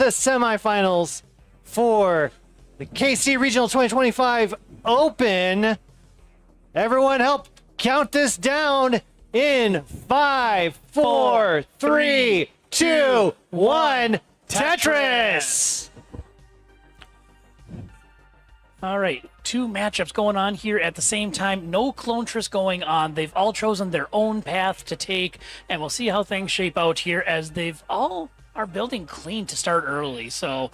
the semifinals for the KC Regional 2025 Open. Everyone help count this down in 5, 4, 3, 2, 1. Tetris! All right, 2 matchups going on here at the same time. No clone tris going on. They've all chosen their own path to take, and we'll see how things shape out here as they've all are building clean to start early. So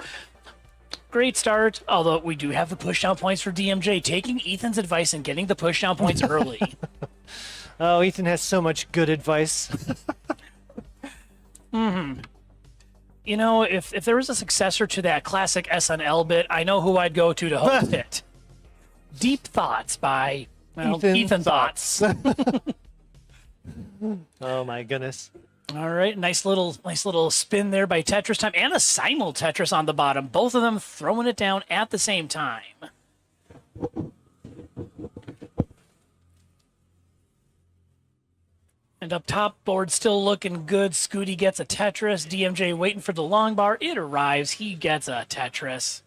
great start, although we do have the pushdown points for DMJ, taking Ethan's advice and getting the pushdown points early. Oh, Ethan has so much good advice. You know, if there was a successor to that classic SNL bit, I know who I'd go to host it. Deep Thoughts by Ethan Thoughts. Oh my goodness. All right, nice little spin there by TetrisTIme and a simul Tetris on the bottom. Both of them throwing it down at the same time. And up top, board still looking good. Scuti gets a Tetris. DMJ waiting for the long bar. It arrives. He gets a Tetris.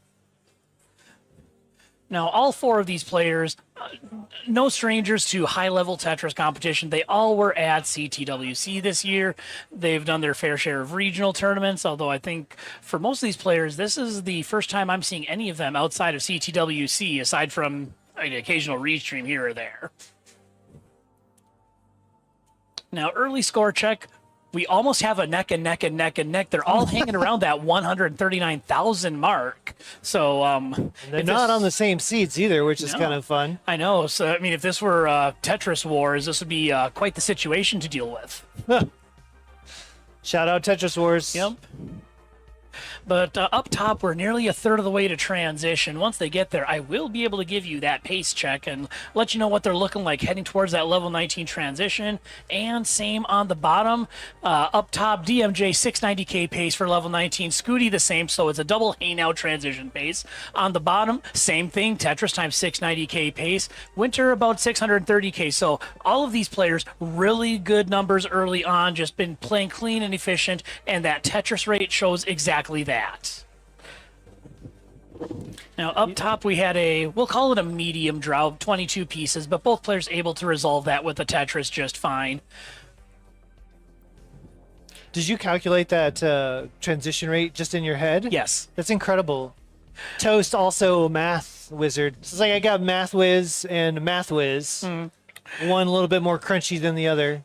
Now, all 4 of these players, no strangers to high-level Tetris competition. They all were at CTWC this year. They've done their fair share of regional tournaments, although I think for most of these players, this is the first time I'm seeing any of them outside of CTWC, aside from an occasional restream here or there. Now, early score check, we almost have a neck and neck and neck and neck. They're all hanging around that 139,000 mark. So they're not on the same seats either, which is kind of fun. I know. So, I mean, if this were Tetris Wars, this would be quite the situation to deal with. Shout out Tetris Wars. Yep. But up top, we're nearly a third of the way to transition. Once they get there, I will be able to give you that pace check and let you know what they're looking like heading towards that level 19 transition. And same on the bottom. Up top, DMJ 690K pace for level 19. Scuti the same, so it's a double hey now transition pace. On the bottom, same thing, TetrisTIme 690K pace. Winter about 630K. So all of these players, really good numbers early on, just been playing clean and efficient, and that Tetris rate shows exactly that. Now up top we had we'll call it a medium draw, 22 pieces, but both players able to resolve that with the Tetris just fine. Did you calculate that transition rate just in your head? Yes. That's incredible. Toast also math wizard. It's like I got Mathwizz and Mathwizz. One a little bit more crunchy than the other.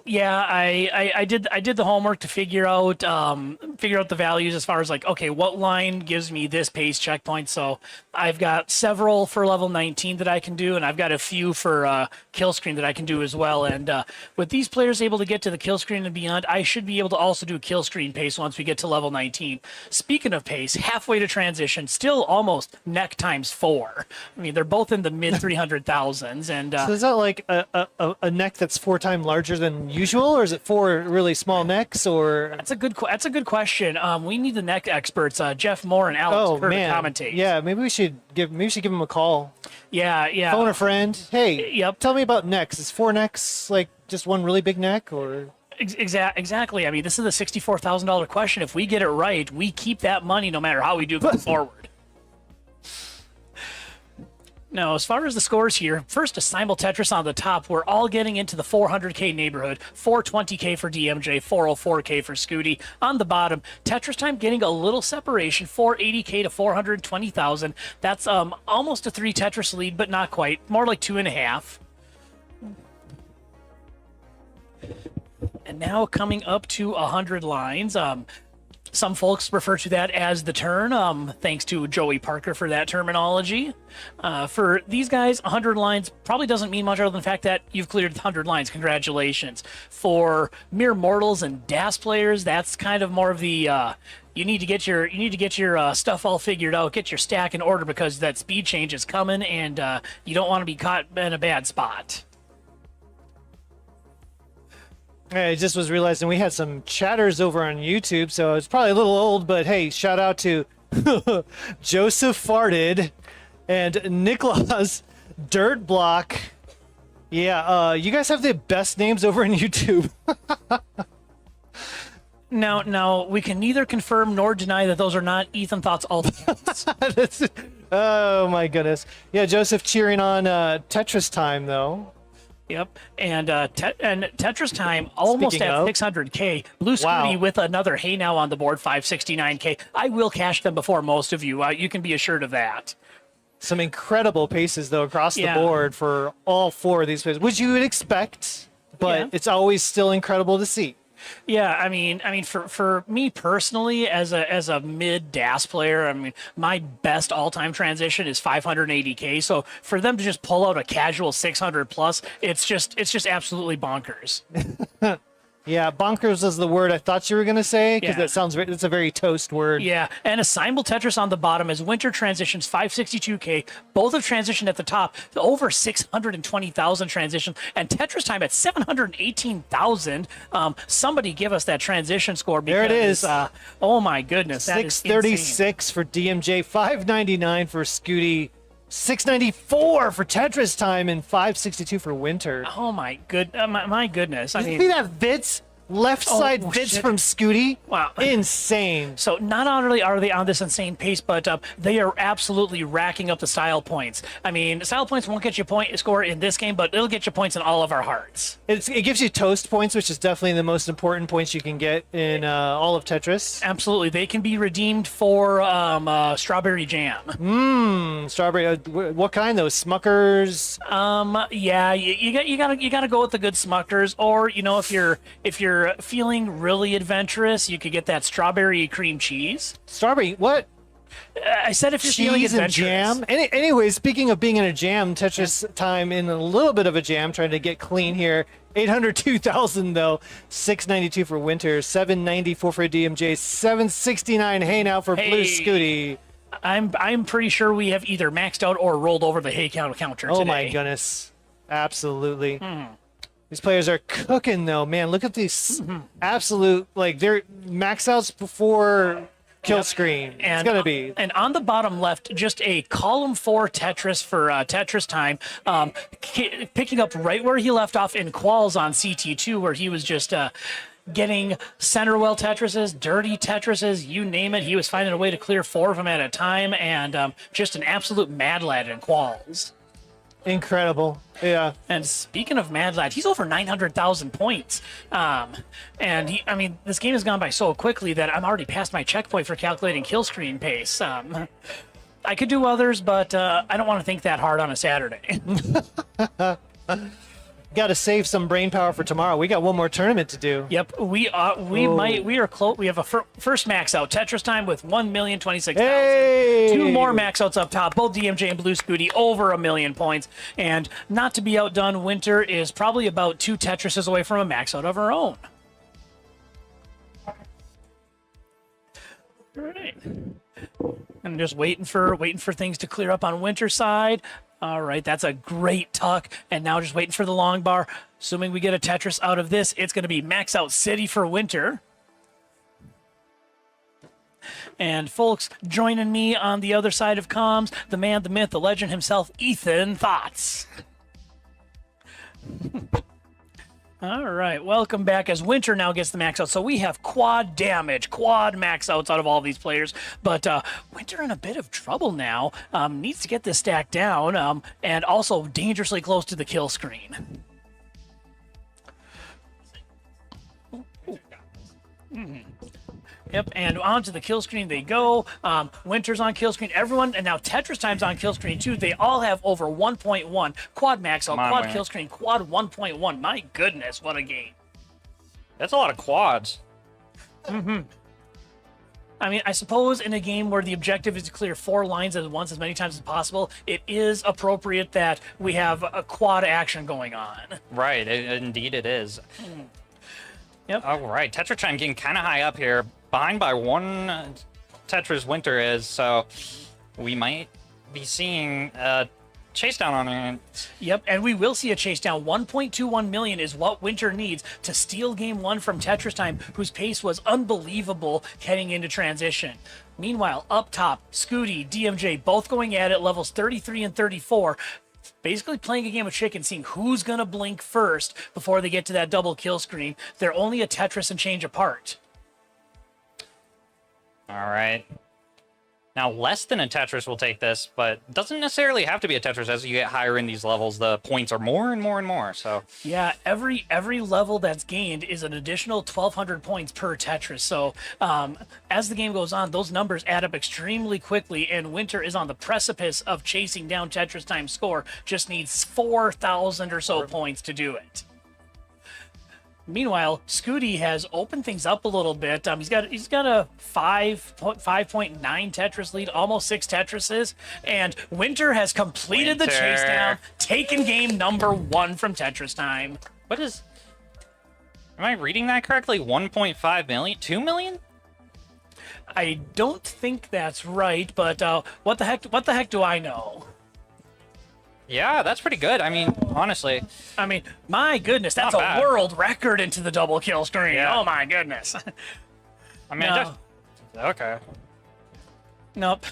Yeah, I did the homework to figure out the values as far as like, okay, what line gives me this pace checkpoint. So I've got several for level 19 that I can do, and I've got a few for kill screen that I can do as well. And with these players able to get to the kill screen and beyond, I should be able to also do kill screen pace once we get to level 19. Speaking of pace, halfway to transition, still almost neck times 4. I mean, they're both in the mid 300,000s. And so is that like a neck that's 4 times larger than usual, or is it 4 really small necks? Or that's a good question. We need the neck experts, Jeff Moore and Alex Kerr, to commentate. Yeah, maybe we should give them a call. Yeah. Phone a friend. Hey, yep. Tell me about necks. Is 4 necks like just one really big neck, or? Exactly. I mean, this is a $64,000 question. If we get it right, we keep that money no matter how we do going forward. Now, as far as the scores here, first a simul Tetris on the top. We're all getting into the 400K neighborhood. 420K for DMJ, 404K for Scuti. On the bottom, TetrisTIme getting a little separation, 480K to 420,000. That's almost a 3 Tetris lead, but not quite. More like 2.5. And now coming up to 100 lines. Some folks refer to that as the turn, thanks to Joey Parker for that terminology. For these guys, 100 lines probably doesn't mean much other than the fact that you've cleared 100 lines. Congratulations. For mere mortals and DAS players, that's kind of more of the you need to get your stuff all figured out, get your stack in order, because that speed change is coming, and you don't want to be caught in a bad spot. I just was realizing we had some chatters over on YouTube, so it's probably a little old, but hey, shout out to Joseph Farted and Nicholas Dirtblock. Yeah, you guys have the best names over on YouTube. Now we can neither confirm nor deny that those are not Ethan Thought's alt accounts. Oh my goodness. Yeah, Joseph cheering on TetrisTIme though. Yep, and TetrisTIme almost Speaking at of, 600K. Blue Scuti wow. with another hey now on the board, 569K. I will cash them before most of you. You can be assured of that. Some incredible paces though across the Yeah. board for all four of these players, which you would expect, but Yeah. it's always still incredible to see. Yeah, I mean, for me personally, as a mid DAS player, I mean, my best all-time transition is 580K. So for them to just pull out a casual 600 plus, it's just absolutely bonkers. Yeah, bonkers is the word I thought you were going to say, because Yeah. that sounds it's a very toast word. Yeah, and a Symbol Tetris on the bottom as Winter transitions 562K. Both have transitioned at the top to over 620,000 transitions, and TetrisTIme at 718,000. Somebody give us that transition score. Because, There it is. Oh my goodness, that is 636 for DMJ, 599 for Scuti, 694 for TetrisTIme, and 562 for Winter. insane. Oh my goodness. I Did you mean, see that Vitz? Left side Vitz shit. from Scuti? Wow. Insane. so not only are they on this insane pace, but they are absolutely racking up the style points. I mean, style points won't get you point score in this game, but it'll get you points in all of our hearts. It gives you toast points, which is definitely the most important points you can get in all of Tetris. Absolutely, they can be redeemed for strawberry jam. Strawberry, what kind though? Smuckers? Yeah, you gotta go with the good Smuckers, or if you're feeling really adventurous, you could get that strawberry cream cheese. Strawberry, what? I said if you're feeling Cheese and adventurous. jam? Anyway, speaking of being in a jam, TetrisTIme in a little bit of a jam, trying to get clean here. 802,000 though, 692 for Winter, 794 for DMJ, 769 hey now for Blue Hey. Scuti. I'm pretty sure we have either maxed out or rolled over the hay counter today. Oh my goodness. Absolutely. These players are cooking though, man. Look at these absolute, like, they're max outs before kill screen. It's gonna be. And on the bottom left, just a column 4 Tetris for TetrisTIme, picking up right where he left off in Qualls on CT2, where he was just getting center well Tetrises, dirty Tetrises, you name it. He was finding a way to clear 4 of them at a time, and just an absolute mad lad in Qualls. Incredible. Yeah. And speaking of Mad Lad, he's over 900,000 points. This game has gone by so quickly that I'm already past my checkpoint for calculating kill screen pace. I could do others, but I don't want to think that hard on a Saturday. Got to save some brain power for tomorrow. We got one more tournament to do. Yep, we are close. We have a first max out TetrisTIme with 1,026,000. Hey! 2 more max outs up top, both DMJ and Blue Scuti over 1 million points. And not to be outdone, Winter is probably about 2 Tetrises away from a max out of her own. All right. And just waiting for things to clear up on Winter's side. All right, that's a great tuck. And now just waiting for the long bar. Assuming we get a Tetris out of this, it's going to be max out City for Winter. And folks, joining me on the other side of comms, the man, the myth, the legend himself, Ethan Thoughts. All right, welcome back as Winter now gets the max out. So we have quad damage, quad max outs out of all these players. But Winter in a bit of trouble now. Needs to get this stack down and also dangerously close to the kill screen. Yep, and onto the kill screen they go. Winter's on kill screen. Everyone, and now TetrisTIme's on kill screen too. They all have over 1.1. Quad max out, quad Winner. kill screen, quad 1.1. My goodness, what a game. That's a lot of quads. I mean, I suppose in a game where the objective is to clear 4 lines at once as many times as possible, it is appropriate that we have a quad action going on. Right, indeed it is. Yep. All right, TetrisTIme getting kind of high up here. Behind by 1 Tetris Winter is, so we might be seeing a chase down on it. Yep, and we will see a chase down. 1.21 million is what Winter needs to steal game 1 from TetrisTIme, whose pace was unbelievable heading into transition. Meanwhile, up top, Scuti, DMJ, both going at it, levels 33 and 34. Basically playing a game of chicken, seeing who's going to blink first before they get to that double kill screen. They're only a Tetris and change apart. All right. Now, less than a Tetris will take this, but it doesn't necessarily have to be a Tetris. As you get higher in these levels, the points are more and more and more. So Yeah, every level that's gained is an additional 1,200 points per Tetris. So as the game goes on, those numbers add up extremely quickly, and Winter is on the precipice of chasing down TetrisTIme's score. Just needs 4,000 or so points to do it. Meanwhile, Scuti has opened things up a little bit. He's got a 5.9 Tetris lead, almost 6 Tetrises, and Winter has completed the chase down, taken game number 1 from TetrisTIme. what is? Am I reading that correctly? 1.5 million? 2 million? I don't think that's right, but what the heck do I know? Yeah, that's pretty good. I mean, honestly. I mean, my goodness, that's Not a bad. world record into the double kill screen. Yeah. Oh my goodness. I mean, No. okay. Nope.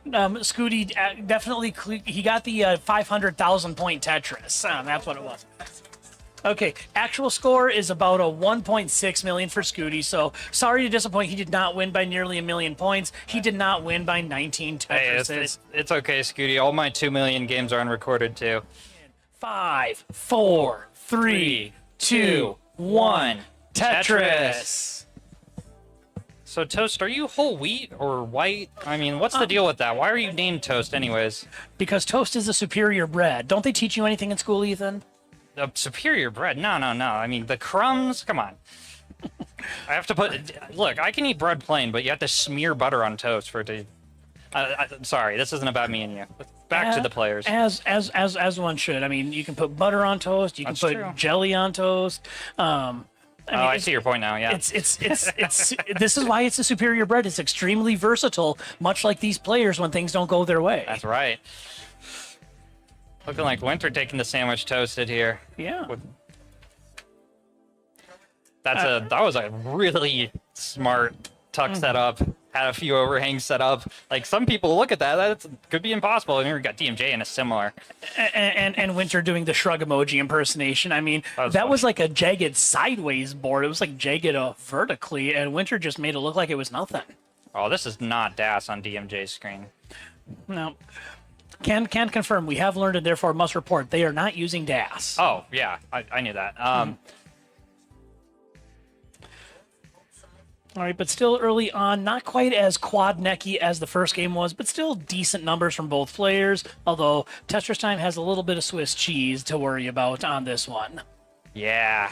Scuti definitely he got the 500,000 point Tetris. That's what it was. Okay, actual score is about a 1.6 million for Scuti. So sorry to disappoint. He did not win by nearly 1 million points. He did not win by 19 Hey, Tetrises. it's okay, Scuti. All my 2 million games are unrecorded too. 5, 4, 3, 2, 1. Tetris. So, Toast, are you whole wheat or white? I mean, what's the deal with that? Why are you named Toast anyways? Because toast is a superior bread. Don't they teach you anything in school, Ethan? Superior bread? No. I mean, the crumbs? Come on. I have to put... Look, I can eat bread plain, but you have to smear butter on toast for it to... sorry, this isn't about me and you. Back to the players. As one should. I mean, you can put butter on toast. You can That's put true. jelly on toast. I see your point now, yeah. It's this is why it's a superior bread. It's extremely versatile, much like these players when things don't go their way. That's right. Looking like Winter taking the sandwich toasted here. Yeah. That was a really smart tuck setup. Had a few overhangs set up. Like, some people look at that, that could be impossible. And here we got DMJ in a similar. And Winter doing the shrug emoji impersonation. I mean, that was like a jagged sideways board. It was like jagged vertically, and Winter just made it look like it was nothing. Oh, this is not DAS on DMJ's screen. No. Can confirm. We have learned and therefore must report. They are not using DAS. Oh, yeah, I knew that. All right, but still early on, not quite as quad necky as the first game was, but still decent numbers from both players. Although TetrisTIme has a little bit of Swiss cheese to worry about on this one. Yeah.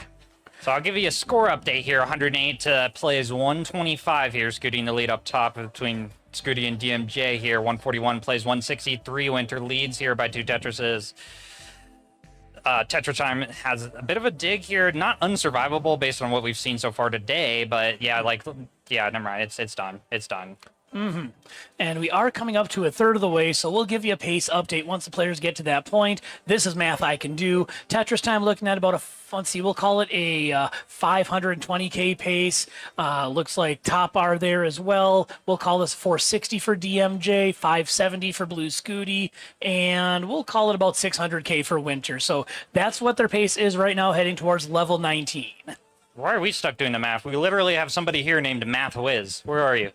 So I'll give you a score update here. 108 plays 125 here, Scuti in the lead up top between Scuti and DMJ here. 141 plays 163. Winter leads here by 2 Tetrises. TetrisTIme has a bit of a dig here, not unsurvivable based on what we've seen so far today, but yeah, never mind. It's done. It's done. And we are coming up to a third of the way, so we'll give you a pace update once the players get to that point. This is math I can do. TetrisTIme looking at about we'll call it a 520k pace. Looks like top R there as well. We'll call this 460 for DMJ, 570 for Blue Scuti, and we'll call it about 600k for Winter. So that's what their pace is right now, heading towards level 19. Why are we stuck doing the math? We literally have somebody here named Mathwizz. Where are you?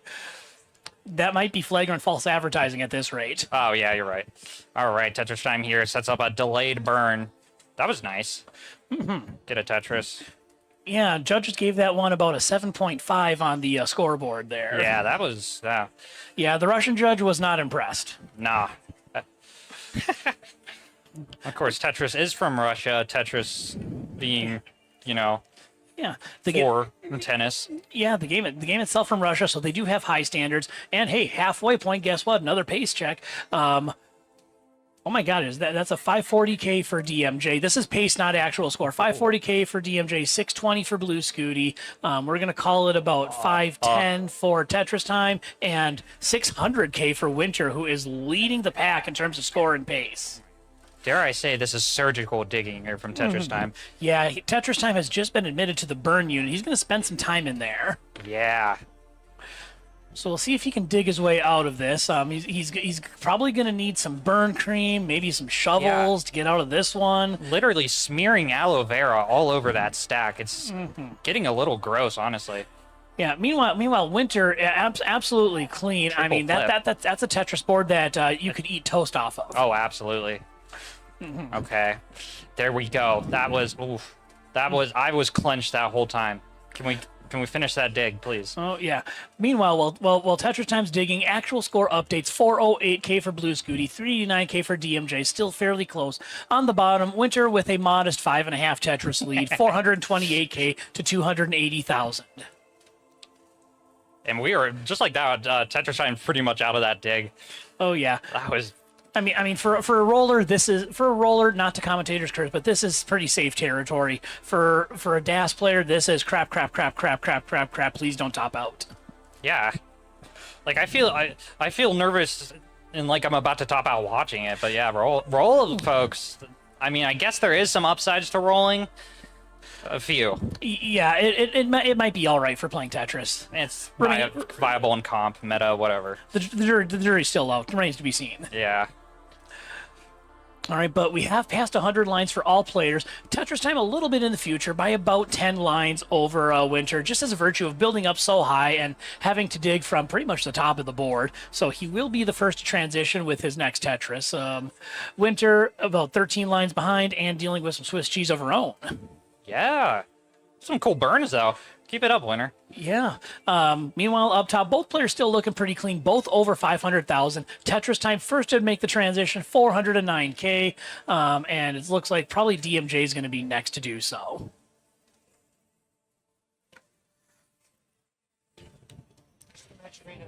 That might be flagrant false advertising at this rate. Oh, yeah, you're right. All right, TetrisTIme here sets up a delayed burn. That was nice. Get a Tetris. Yeah, judges gave that one about a 7.5 on the scoreboard there. Yeah, that was... Yeah, the Russian judge was not impressed. Nah. Of course, Tetris is from Russia. Tetris being, Yeah, for tennis. Yeah, the game itself from Russia, so they do have high standards. And hey, halfway point, guess what? Another pace check. Oh my God, that's a 540k for DMJ. This is pace, not actual score. 540k for DMJ, 620 for Blue Scuti. We're gonna call it about 510 for TetrisTIme, and 600k for Winter, who is leading the pack in terms of score and pace. Dare I say this is surgical digging here from TetrisTIme. Yeah, TetrisTIme has just been admitted to the burn unit. He's gonna spend some time in there. Yeah. So we'll see if he can dig his way out of this. He's probably going to need some burn cream, maybe some shovels to get out of this one. Literally smearing aloe vera all over that stack. It's getting a little gross, honestly. Yeah. Meanwhile, Winter absolutely clean. I mean, flip. that's a Tetris board that you could eat toast off of. Oh, absolutely. Okay, there we go. That was oof. That was I was clenched that whole time. Can we finish that dig, please? Oh yeah. Meanwhile, while TetrisTIme's digging, actual score updates: 408K for Blue Scuti, 389K for DMJ, still fairly close. On the bottom, Winter with a modest 5.5 Tetris lead, 428K to 280,000. And we were just like that. TetrisTIme pretty much out of that dig. Oh yeah. That was I mean, for a roller, not to commentators' curse, but this is pretty safe territory. For a DAS player, this is crap. Please don't top out. yeah. Like I feel nervous and like I'm about to top out watching it. But yeah, roll folks. I mean, I guess there is some upsides to rolling. A few. Yeah, it might be all right for playing Tetris. It's viable in comp, meta, whatever. The jury's still out. Remains to be seen. Yeah. All right, but we have passed 100 lines for all players. TetrisTIme a little bit in the future by about 10 lines over Winter, just as a virtue of building up so high and having to dig from pretty much the top of the board. So he will be the first to transition with his next Tetris. Winter about 13 lines behind and dealing with some Swiss cheese of her own. Yeah. Some cool burns, though. Keep it up, Winter. Yeah. Meanwhile, up top, both players still looking pretty clean, both over 500,000. TetrisTIme first to make the transition, 409K, and it looks like probably DMJ is going to be next to do so.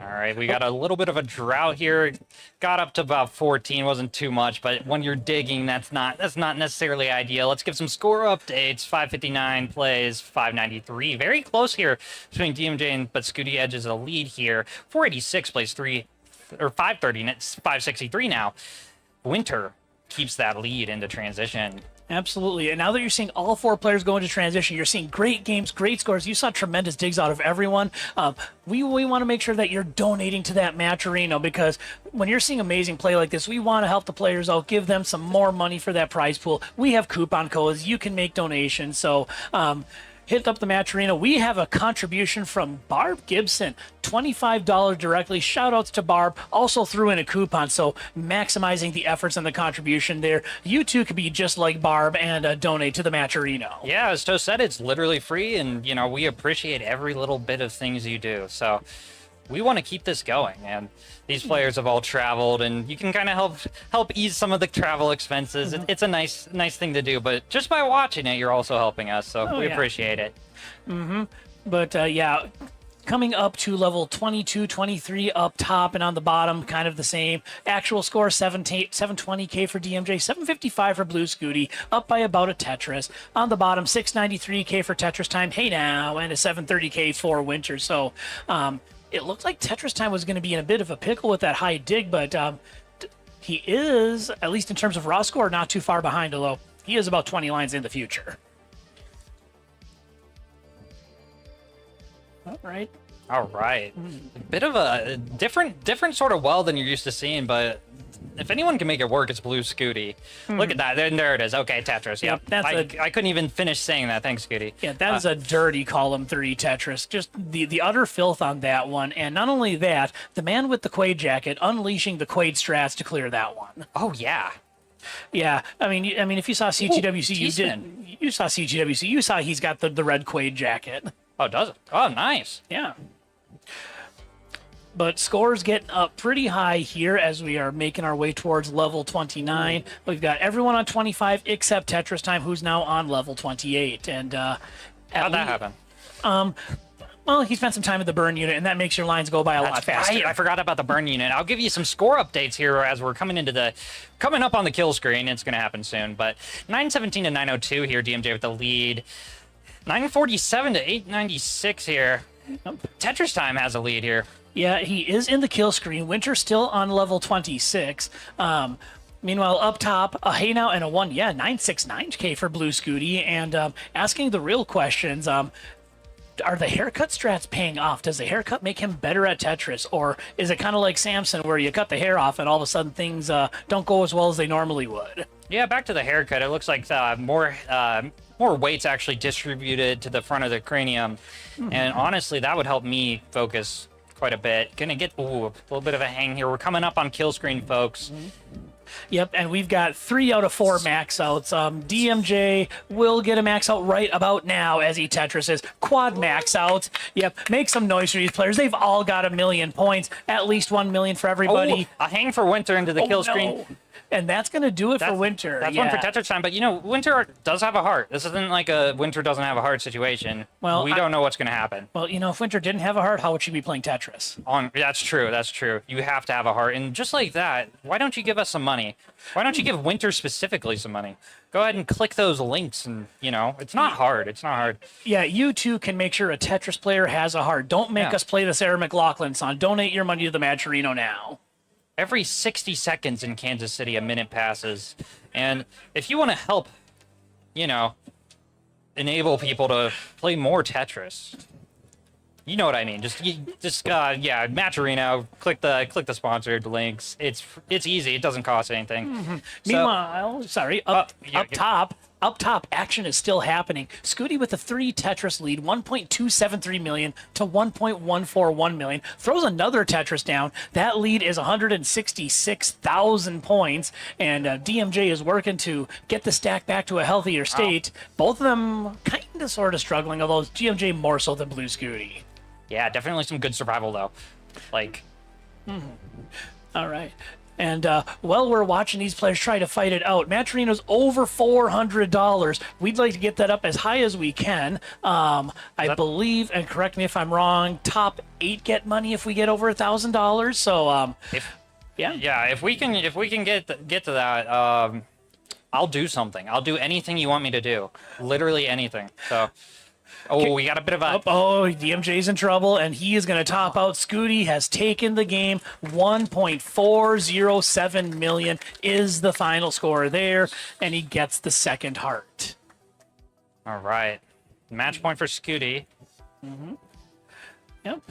All right, we got a little bit of a drought here. Got up to about 14, wasn't too much, but when you're digging, that's not necessarily ideal. Let's give some score updates. 559 plays 593. Very close here between DMJ and but Scuti edges a lead here. 486 plays 530, and it's 563 now. Winter keeps that lead into transition. Absolutely. And now that you're seeing all four players go into transition, you're seeing great games, great scores. You saw tremendous digs out of everyone. We want to make sure that you're donating to that match arena, because when you're seeing amazing play like this, we want to help the players out, give them some more money for that prize pool. We have coupon codes. You can make donations. So hit up the match arena. We have a contribution from Barb Gibson, $25 directly. Shout outs to Barb. Also threw in a coupon, so maximizing the efforts and the contribution there. You too could be just like Barb and donate to the match arena. Yeah, as Toast said, it's literally free, and we appreciate every little bit of things you do. So we want to keep this going, and these players have all traveled, and you can kind of help ease some of the travel expenses. It's a nice thing to do, but just by watching it, you're also helping us, so we appreciate it. But yeah, coming up to level 22, 23 up top, and on the bottom, kind of the same. Actual score, 720K for DMJ, 755 for Blue Scuti, up by about a Tetris. On the bottom, 693K for TetrisTIme, hey now, and a 730K for Winter. So, it looked like TetrisTIme was going to be in a bit of a pickle with that high dig, but he is, at least in terms of raw score, not too far behind, although he is about 20 lines in the future. All right. A bit of a different sort of well than you're used to seeing, but if anyone can make it work, it's Blue Scuti. Look at that. There it is. Okay, Tetris. Yep. I couldn't even finish saying that. Thanks, Scuti. Yeah, that is a dirty column 3 Tetris. Just the utter filth on that one. And not only that, the man with the Quaid jacket unleashing the Quaid strats to clear that one. Oh, yeah. Yeah, I mean, if you saw CTWC, you saw CTWC. You saw he's got the red Quaid jacket. Oh, does it? Oh, nice. Yeah. But scores getting up pretty high here as we are making our way towards level 29. We've got everyone on 25 except TetrisTIme, who's now on level 28. And how'd that happen? Well, he spent some time at the burn unit, and that makes your lines go by a lot faster. Right. I forgot about the burn unit. I'll give you some score updates here as we're coming up on the kill screen. It's going to happen soon. But 917 to 902 here, DMJ with the lead. 947 to 896 here. TetrisTIme has a lead here. Yeah, he is in the kill screen. Winter still on level 26. Meanwhile, up top, a hey now and a 969K for Blue Scuti. And asking the real questions, are the haircut strats paying off? Does the haircut make him better at Tetris? Or is it kind of like Samson where you cut the hair off and all of a sudden things don't go as well as they normally would? Yeah, back to the haircut. It looks like more weight's actually distributed to the front of the cranium, and honestly, that would help me focus quite a bit. Gonna get a little bit of a hang here. We're coming up on kill screen, folks. Yep, and we've got 3 out of 4 max outs. DMJ will get a max out right about now as he Tetris quad max out. Yep, make some noise for these players. They've all got 1,000,000 points, at least 1,000,000 for everybody. Oh, a hang for Winter into the kill screen. And that's going to do it for Winter. That's one for TetrisTIme, but you know, Winter does have a heart. This isn't like a Winter doesn't have a heart situation. Well, we don't know what's going to happen. Well, you know, if Winter didn't have a heart, how would she be playing Tetris? That's true. That's true. You have to have a heart. And just like that, why don't you give us some money? Why don't you give Winter specifically some money? Go ahead and click those links and, you know, it's not hard. It's not hard. Yeah, you too can make sure a Tetris player has a heart. Don't make us play the Sarah McLaughlin song. Donate your money to the Matcherino now. Every 60 seconds in Kansas City, a minute passes. And if you want to help, you know, enable people to play more Tetris, you know what I mean. Just yeah, Matcherino, click the sponsored links. It's easy. It doesn't cost anything. Meanwhile, up top, action is still happening. Scuti with a 3 Tetris lead, 1.273 million to 1.141 million. Throws another Tetris down. That lead is 166,000 points, and DMJ is working to get the stack back to a healthier state. Both of them kind of sort of struggling, although DMJ more so than Blue Scuti. Yeah, definitely some good survival, though. Like... All right. And while we're watching these players try to fight it out, Matcherino's over $400. We'd like to get that up as high as we can. I believe, and correct me if I'm wrong, top 8 get money if we get over $1,000. So, if we can get to that, I'll do something. I'll do anything you want me to do. Literally anything. So. Oh, we got a bit of a... DMJ's in trouble, and he is going to top out. Scuti has taken the game. 1.407 million is the final score there, and he gets the second heart. All right. Match point for Scuti. Yep.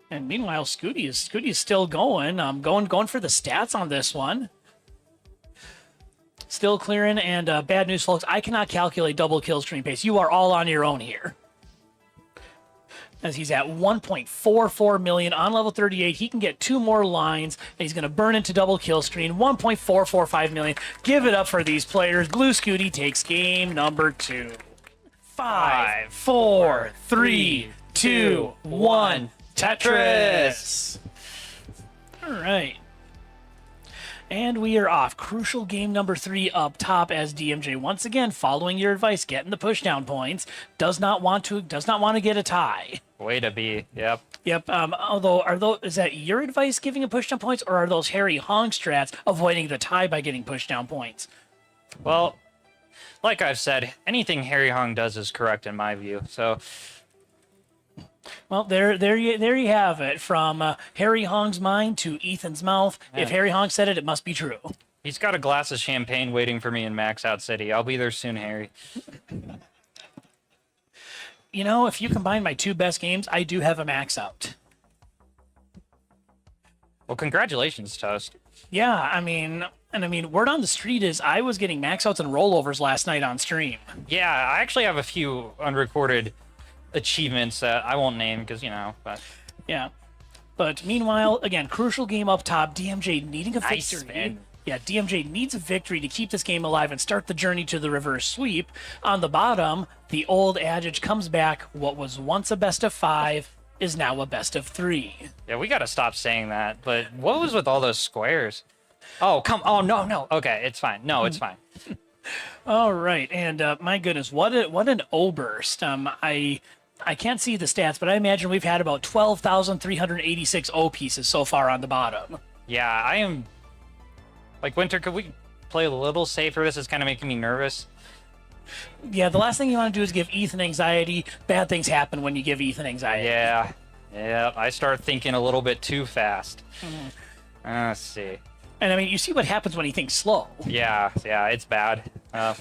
And meanwhile, Scuti is still going. Going for the stats on this one. Still clearing, and bad news, folks. I cannot calculate double kill stream pace. You are all on your own here. As he's at 1.44 million on level 38, he can get 2 more lines, and he's going to burn into double kill stream. 1.445 million. Give it up for these players. Blue Scuti takes game number 2. 5, 4, 3, 2, 1. Tetris. All right. And we are off. Crucial game number 3 up top as DMJ once again following your advice, getting the pushdown points. Does not want to get a tie. Way to be. Yep. Yep. Although is that your advice giving a pushdown points, or are those Harry Hong strats avoiding the tie by getting pushdown points? Well, like I've said, anything Harry Hong does is correct in my view. So. Well, there you have it. From Harry Hong's mind to Ethan's mouth. Yeah. If Harry Hong said it, it must be true. He's got a glass of champagne waiting for me in Max Out City. I'll be there soon, Harry. You know, if you combine my 2 best games, I do have a max out. Well, congratulations, Toast. Yeah, I mean, word on the street is I was getting max outs and rollovers last night on stream. Yeah, I actually have a few unrecorded achievements that I won't name because, you know, but... Yeah. But meanwhile, again, crucial game up top. DMJ needing a victory. Man. Yeah, DMJ needs a victory to keep this game alive and start the journey to the reverse sweep. On the bottom, the old adage comes back. What was once a best of 5 is now a best of 3. Yeah, we got to stop saying that. But what was with all those squares? Oh, no. Okay, it's fine. No, it's fine. All right, and my goodness, what an O-burst. I can't see the stats, but I imagine we've had about 12,386 O pieces so far on the bottom. Yeah, I am... Like, Winter, could we play a little safer? This is kind of making me nervous. Yeah, the last thing you want to do is give Ethan anxiety. Bad things happen when you give Ethan anxiety. Yeah, I start thinking a little bit too fast. Let's see. And I mean, you see what happens when he thinks slow. Yeah, it's bad. All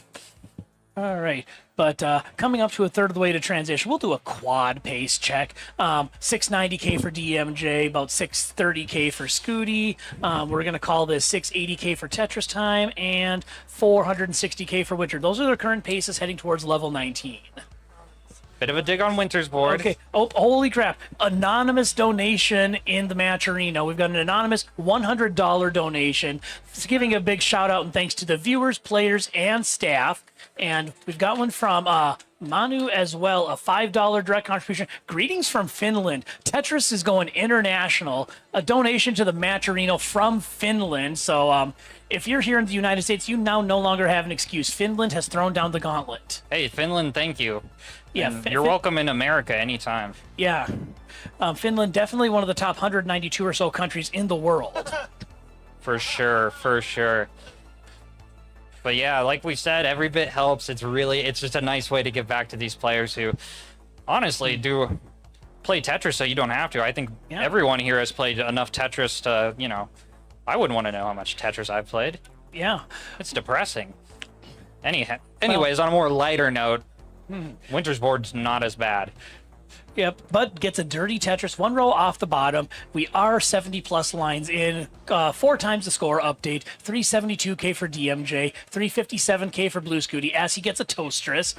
right. But coming up to a third of the way to transition, we'll do a quad pace check. 690K for DMJ, about 630K for Scuti. We're going to call this 680K for TetrisTIme and 460K for Winter. Those are their current paces heading towards level 19. Bit of a dig on Winter's board. Okay. Oh, holy crap. Anonymous donation in the match arena. We've got an anonymous $100 donation. It's giving a big shout out and thanks to the viewers, players, and staff. And we've got one from Manu as well, a $5 direct contribution. Greetings from Finland. Tetris is going international. A donation to the match arena from Finland. So if you're here in the United States, you now no longer have an excuse. Finland has thrown down the gauntlet. Hey, Finland, thank you. Yeah, And you're welcome in America anytime. Yeah. Finland, definitely one of the top 192 or so countries in the world. For sure, for sure. But yeah, like we said, every bit helps. It's just a nice way to give back to these players who honestly do play Tetris so you don't have to. I think everyone here has played enough Tetris to, you know, I wouldn't want to know how much Tetris I've played. Yeah. It's depressing. Anyways, on a more lighter note, Winter's board's not as bad. Yep, but gets a dirty Tetris, one row off the bottom. We are 70 plus lines in, 4 times the score update, 372K for DMJ, 357K for Blue Scuti as he gets a Toastress.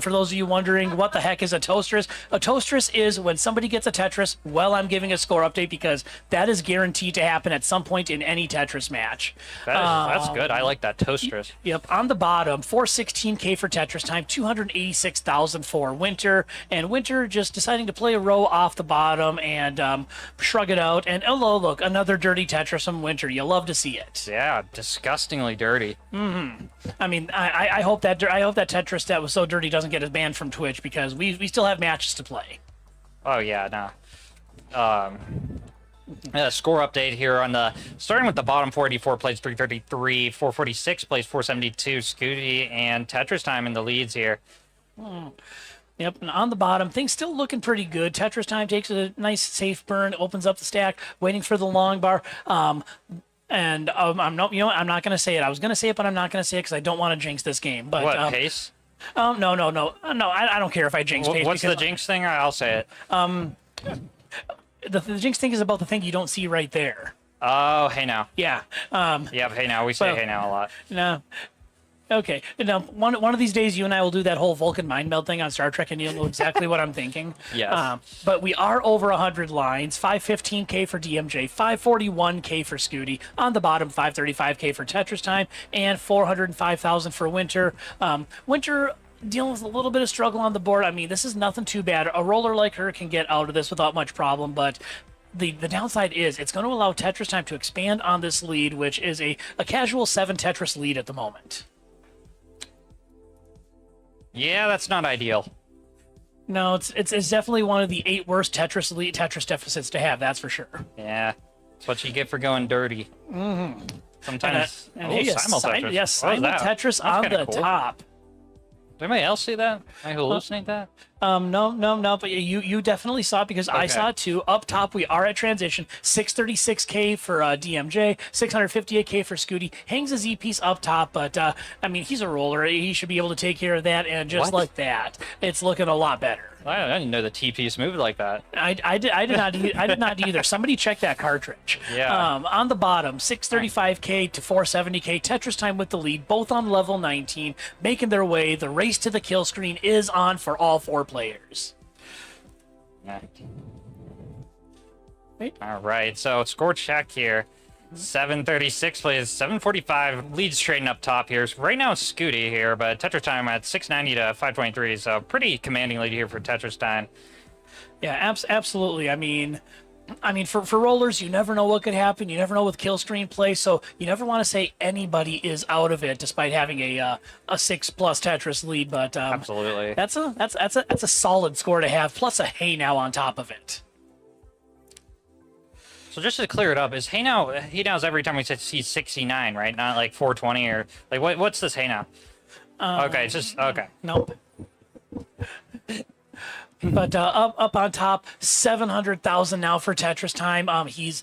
For those of you wondering what the heck is a Toastress is when somebody gets a Tetris, well, I'm giving a score update because that is guaranteed to happen at some point in any Tetris match. That's good. I like that Toastress. Yep, on the bottom, 416K for TetrisTIme, 286,000 for Winter, and Winter just deciding to play a row off the bottom and shrug it out. And oh, look, another dirty Tetris from Winter. You love to see it. Yeah, disgustingly dirty. I mean, I hope that Tetris that was so dirty doesn't get us banned from Twitch because we still have matches to play. Oh yeah, no. Score update here on the starting with the bottom. 484 plays 333, 446 plays 472. Scuti and TetrisTIme in the leads here. Yep, and on the bottom, things still looking pretty good. TetrisTIme takes a nice safe burn, opens up the stack, waiting for the long bar. I'm not going to say it. I was going to say it, but I'm not going to say it because I don't want to jinx this game. But What, pace? No. I don't care if I jinx pace. What's the jinx thing? I'll say it. The jinx thing is about the thing you don't see right there. Oh, hey now. Yeah. Yep, hey now. We say hey now a lot. No. Okay. Now, one of these days, you and I will do that whole Vulcan mind meld thing on Star Trek, and you'll know exactly what I'm thinking. Yes. But we are over 100 lines. 515K for DMJ, 541K for Scuti. On the bottom, 535K for TetrisTIme, and 405,000 for Winter. Winter dealing with a little bit of struggle on the board. I mean, this is nothing too bad. A roller like her can get out of this without much problem, but the downside is it's going to allow TetrisTIme to expand on this lead, which is a casual 7 Tetris lead at the moment. Yeah, that's not ideal. No, it's definitely one of the 8 worst Tetris deficits to have. That's for sure. Yeah, that's what you get for going dirty. Sometimes. Simul Tetris on the top. Did anybody else see that? Did I hallucinate that? No. But you definitely saw it because I saw it too. Up top, we are at transition. 636K for DMJ, 658K for Scuti. Hangs his E piece up top, but I mean, he's a roller. He should be able to take care of that, and just like that, it's looking a lot better. I didn't know the T piece moved like that. I did not either. Somebody check that cartridge. Yeah. On the bottom, 635K to 470K. TetrisTIme with the lead, both on level 19, making their way. The race to the kill screen is on for all 4 players. Yeah. Wait. All right, so score check here. 736 plays 745. Leads trading up top here. So right now it's Scuti here, but TetrisTIme at 690 to 523. So pretty commanding lead here for TetrisTIme. Yeah, absolutely. I mean, for rollers, you never know what could happen. You never know with kill screen play, so you never want to say anybody is out of it, despite having a 6+ Tetris lead. But Absolutely, that's a solid score to have. Plus a hey now on top of it. So just to clear it up, is hey now's every time we see 69, right? Not like 420 or like what's this hey now? Okay, it's just okay. Nope. But up on top, 700,000 now for TetrisTIme. He's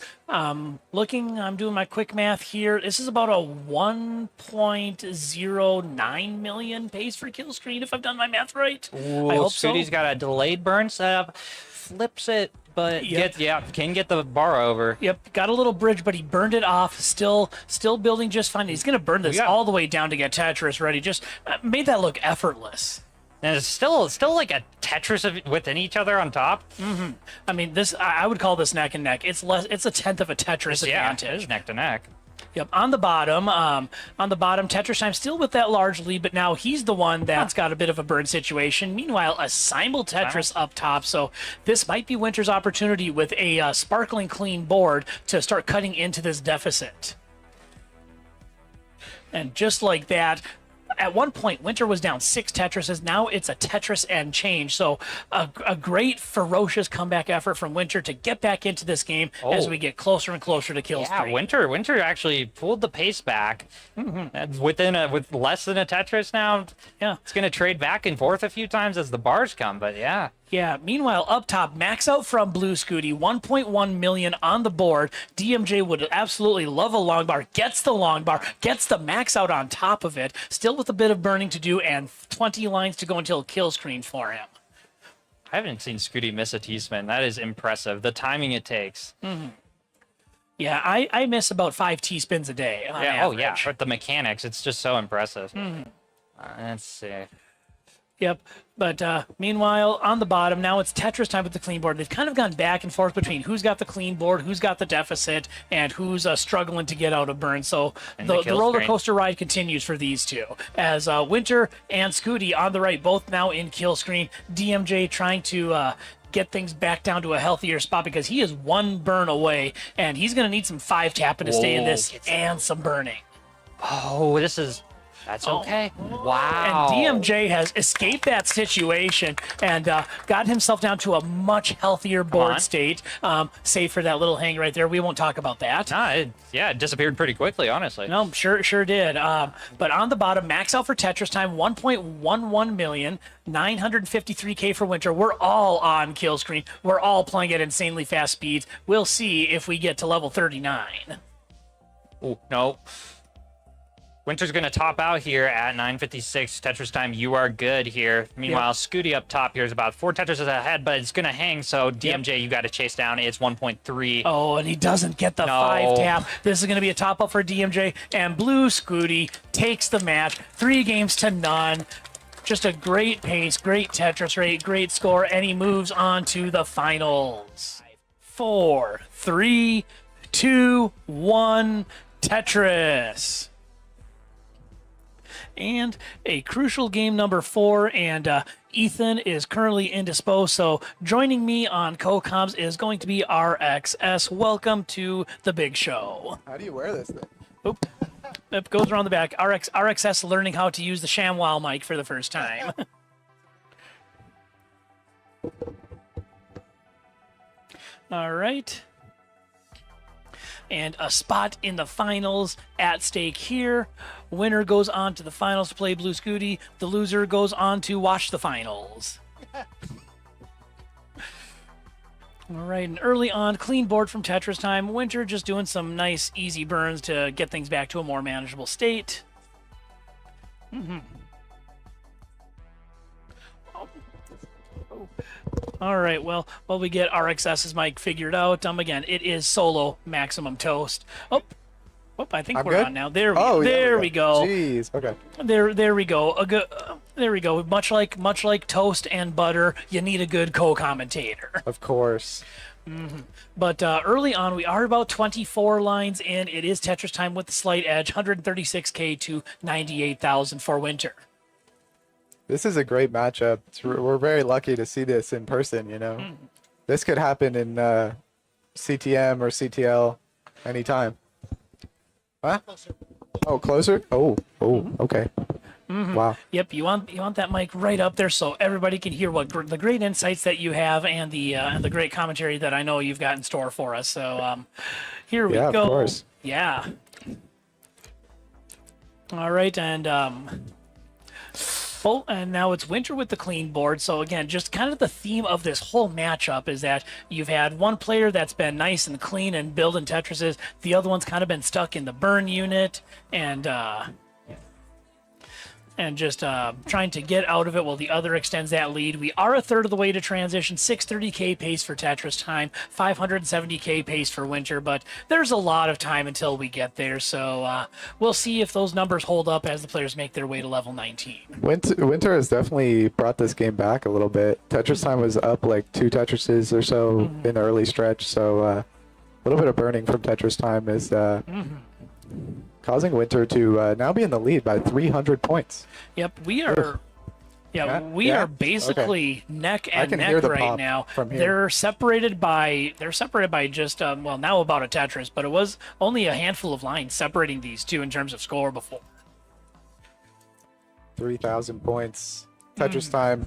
looking. I'm doing my quick math here. This is about a 1.09 million pace for kill screen, if I've done my math right. Ooh, I hope Scuti's so. got a delayed burn setup, flips it, but Yep. can get the bar over. Yep, got a little bridge, but he burned it off. Still building just fine. He's gonna burn this Yeah. all the way down to get Tetris ready. Just made that look effortless. And it's still like a Tetris within each other on top. I mean, this I would call this neck and neck. It's less. It's a tenth of a Tetris Yeah, advantage. it's neck to neck. Yep. On the bottom, TetrisTIme still with that large lead, but now he's the one that's got a bit of a burn situation. Meanwhile, a Simul Tetris up top. So this might be Winter's opportunity with a sparkling clean board to start cutting into this deficit. And just like that, at one point, Winter was down 6 Tetrises. Now it's a Tetris and change. So a great, ferocious comeback effort from Winter to get back into this game as we get closer and closer to kill Yeah, streak. Winter actually pulled the pace back. That's with less than a Tetris now. Yeah. It's gonna trade back and forth a few times as the bars come, but yeah. Yeah, meanwhile, up top, max out from Blue Scuti, 1.1 million on the board. DMJ would absolutely love a long bar, gets the long bar, gets the max out on top of it, still with a bit of burning to do, and 20 lines to go until kill screen for him. I haven't seen Scuti miss a T-spin. That is impressive. The timing it takes. Yeah, I miss about 5 T-spins a day on Yeah, oh yeah, average. but the mechanics, it's just so impressive. Let's see. Yep. But meanwhile, on the bottom, now it's TetrisTIme with the clean board. They've kind of gone back and forth between who's got the clean board, who's got the deficit, and who's struggling to get out of burn. So the kill roller screen. coaster ride continues for these two. As Winter and Scuti on the right, both now in kill screen. DMJ trying to get things back down to a healthier spot because he is 1 burn away, and he's going to need some 5 tapping to stay in this and some burning. Oh, that's okay. Wow. And DMJ has escaped that situation and got himself down to a much healthier on. board state, save for that little hang right there. We won't talk about that. Nah, it disappeared pretty quickly, honestly. No, sure did. But on the bottom, max out for TetrisTIme, 1.11 million, 953K for Winter. We're all on kill screen. We're all playing at insanely fast speeds. We'll see if we get to level 39. Oh, no. Winter's going to top out here at 956. TetrisTIme, you are good here. Meanwhile, Scuti up top here is about 4 Tetrises ahead, but it's going to hang, so DMJ, you got to chase down. It's 1.3. Oh, and he doesn't get the No. 5 tap. This is going to be a top up for DMJ, and Blue Scuti takes the match, 3 games to none. Just a great pace, great Tetris rate, great score, and he moves on to the finals. 4, 3, 2, 1, Tetris. And a crucial game number 4, and Ethan is currently indisposed, so joining me on co-coms is going to be RXS. Welcome to the big show. How do you wear this thing? Oop. It goes around the back. RXS learning how to use the ShamWow mic for the first time. All right. And a spot in the finals at stake here. Winner goes on to the finals to play Blue Scuti. The loser goes on to watch the finals. All right, and early on, clean board from TetrisTIme. Winter just doing some nice, easy burns to get things back to a more manageable state. All right, well, while we get RXS's mic figured out, again, it is solo maximum toast. Oh, I think I'm we're good? on now. There Oh, yeah, there we go. Jeez. Okay. There we go. A good. There we go. Much like toast and butter, you need a good co-commentator. Of course. But early on, we are about 24 lines in. It is TetrisTIme with the slight edge, 136K to 98,000 for Winter. This is a great matchup. We're very lucky to see this in person, you know. This could happen in CTM or CTL anytime. Huh? Oh, closer? Oh, okay. Wow. Yep, you want that mic right up there so everybody can hear what the great insights that you have and the great commentary that I know you've got in store for us. So here we Yeah, go. of course. Yeah. All right, and Oh, and now it's Winter with the clean board. So again, just kind of the theme of this whole matchup is that you've had one player that's been nice and clean and building Tetrises. The other one's kind of been stuck in the burn unit and just trying to get out of it while the other extends that lead. We are a third of the way to transition. 630K pace for TetrisTIme, 570K pace for Winter, but there's a lot of time until we get there. So we'll see if those numbers hold up as the players make their way to level 19. Winter has definitely brought this game back a little bit. TetrisTIme was up like 2 Tetrises or so in the early stretch, so a little bit of burning from TetrisTIme is causing Winter to now be in the lead by 300 points. Yep, we are. Yeah, we are basically neck and neck right now. They're separated by just well, now about a Tetris, but it was only a handful of lines separating these two in terms of score before. 3,000 points. TetrisTIme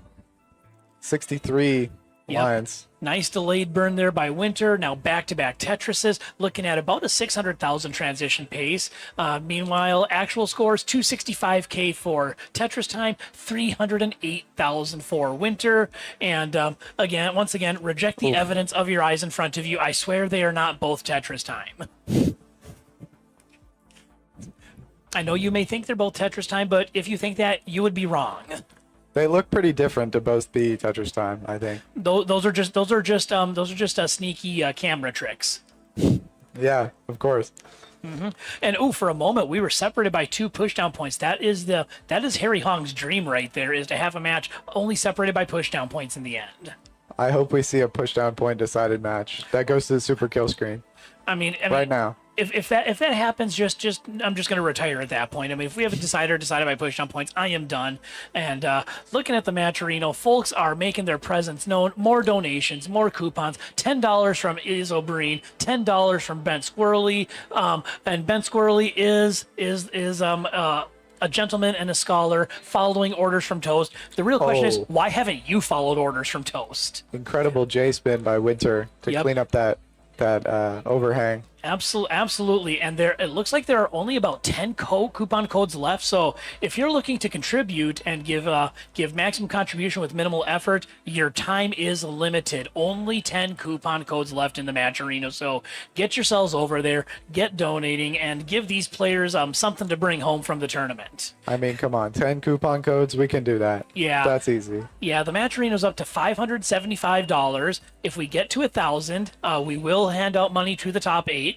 63 lines. Nice delayed burn there by Winter. Now back-to-back Tetrises, looking at about a 600,000 transition pace. Meanwhile, actual scores 265K for TetrisTIme, 308,000 for Winter. And once again, reject the evidence of your eyes in front of you. I swear they are not both TetrisTIme. I know you may think they're both TetrisTIme, but if you think that, you would be wrong. They look pretty different to both be TetrisTIme, I think. Those are just sneaky camera tricks. Yeah, of course. And for a moment we were separated by 2 pushdown points. That is Harry Hong's dream right there, is to have a match only separated by pushdown points in the end. I hope we see a pushdown point decided match. That goes to the super kill screen. I mean right now. If that happens, I'm just going to retire at that point. I mean, if we have a decided by pushdown points, I am done. And looking at the match arena, folks are making their presence known. More donations, more coupons. $10 from Isobreen, $10 from Ben Squirrely, and Ben Squirrely is a gentleman and a scholar following orders from Toast. The real question is, why haven't you followed orders from Toast? Incredible J spin by Winter to clean up that overhang. Absolutely, and it looks like there are only about 10 coupon codes left. So if you're looking to contribute and give maximum contribution with minimal effort, your time is limited. Only 10 coupon codes left in the match arena. So get yourselves over there, get donating, and give these players something to bring home from the tournament. I mean, come on, 10 coupon codes, we can do that. Yeah, that's easy. Yeah, the match arena is up to $575. If we get to 1,000, we will hand out money to the top 8.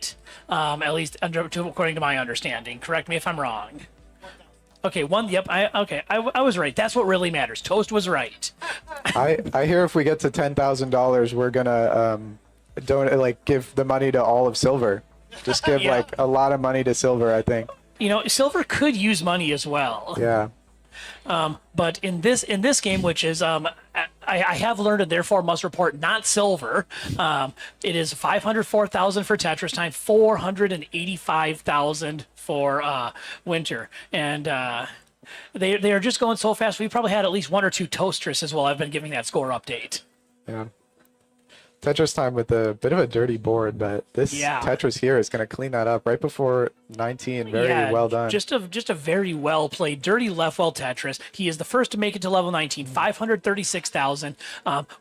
At least according to my understanding. Correct me if I'm wrong. Okay, I was right. That's what really matters. Toast was right. I hear if we get to $10,000, we're gonna donate, give the money to all of Silver. Just give a lot of money to Silver, I think. You know, Silver could use money as well. Yeah. But in this game, which is I have learned and therefore must report not Silver, it is 504,000 for TetrisTIme, 485,000 for Winter, and they are just going so fast. We probably had at least 1 or 2 Toastresses while I've been giving that score update. Yeah. TetrisTIme with a bit of a dirty board, but this Tetris here is going to clean that up right before 19. Very well done. Just a very well played dirty left well Tetris. He is the first to make it to level 19, 536,000.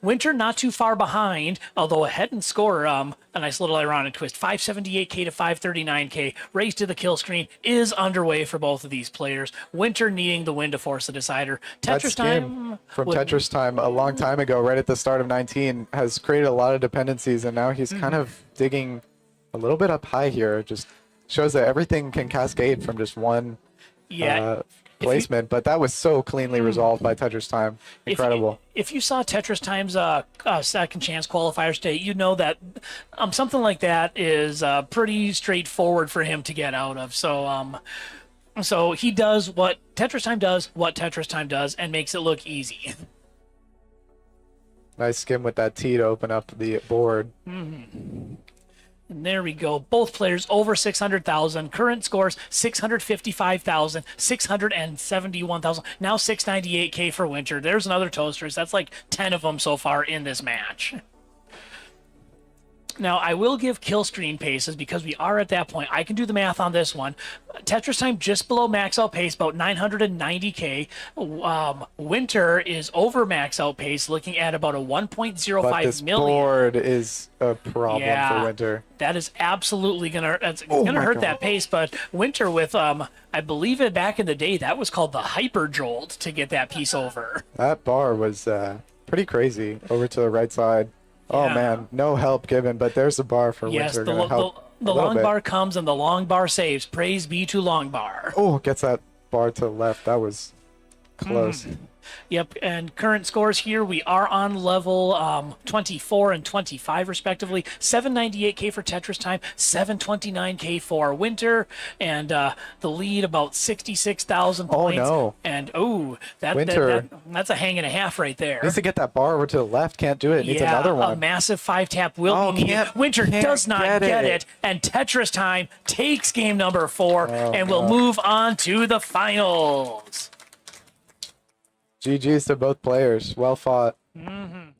Winter not too far behind, although ahead in score. A nice little ironic twist. 578K to 539K. Race to the kill screen is underway for both of these players. Winter needing the win to force the decider. TetrisTIme from TetrisTIme a long time ago, right at the start of 19, has created a lot of dependencies, and now he's kind of digging a little bit up high here. Just shows that everything can cascade from just one placement, but that was so cleanly resolved by TetrisTIme. Incredible. If you saw TetrisTIme's second chance qualifiers today, you know that something like that is pretty straightforward for him to get out of. So he does what TetrisTIme does, and makes it look easy. Nice skim with that T to open up the board. And there we go. Both players over 600,000. Current scores 655,000, 671,000. Now 698K for Winter. There's another Toasters. That's like 10 of them so far in this match. Now, I will give kill stream paces because we are at that point. I can do the math on this one. TetrisTIme just below max out pace, about 990k. Winter is over max out pace, looking at about a 1.05 But this million. board is a problem Yeah. for Winter. That is absolutely gonna Oh gonna my hurt God. that pace. But Winter with I believe it back in the day that was called the hyper jolt to get that piece over. That bar was pretty crazy over to the right side. Oh Yeah. man, no help given, but there's a bar for Yes, Winter. the, Gonna help the a little long bit. bar comes and the long bar saves. Praise be to long bar. Oh, gets that bar to the left. That was close. Yep, and current scores here, we are on level 24 and 25 respectively. 798k for TetrisTIme, 729k for Winter, and the lead about 66,000 Oh, points. no. And Winter. that's a hang and a half right there. Needs to get that bar over to the left. Can't do it. Needs another A one. massive 5-tap will Oh, be needed. can't- Winter can't does not get get it. it, and TetrisTIme takes game number 4 Oh, and will God. move on to the finals. GG's to both players. Well fought. Mm-hmm.